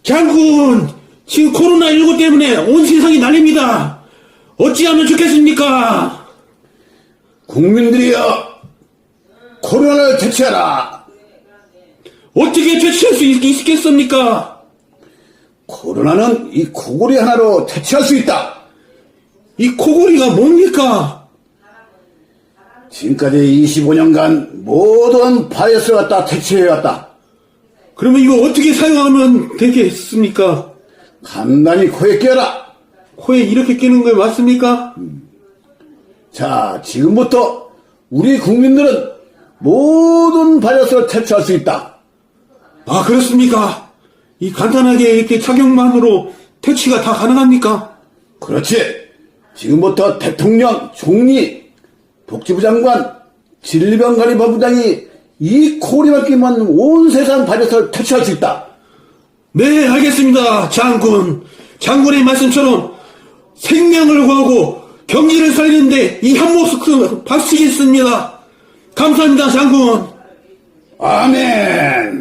장군, 지금 코로나19 때문에 온 세상이 난립니다. 어찌하면 좋겠습니까? 국민들이여, 코로나를 퇴치하라. 어떻게 퇴치할 수 있겠습니까? 코로나는 이 코골이 하나로 퇴치할 수 있다. 이 코골이가 뭡니까? 지금까지 25년간 모든 바이러스를 갖다 퇴치해왔다. 그러면 이거 어떻게 사용하면 되겠습니까? 간단히 코에 끼워라. 코에 이렇게 끼는 거 맞습니까? 자, 지금부터 우리 국민들은 모든 바이러스를 퇴치할 수 있다. 아, 그렇습니까? 이 간단하게 이렇게 착용만으로 퇴치가 다 가능합니까? 그렇지. 지금부터 대통령, 총리, 복지부 장관, 진리병관리본부장이 이 코골이만 끼면 온 세상 바이러스를 퇴치할 수 있다. 네, 알겠습니다, 장군. 장군의 말씀처럼 생명을 구하고 경기를 살리는데 이 한 모습 바치겠습니다. 감사합니다, 장군. 아멘.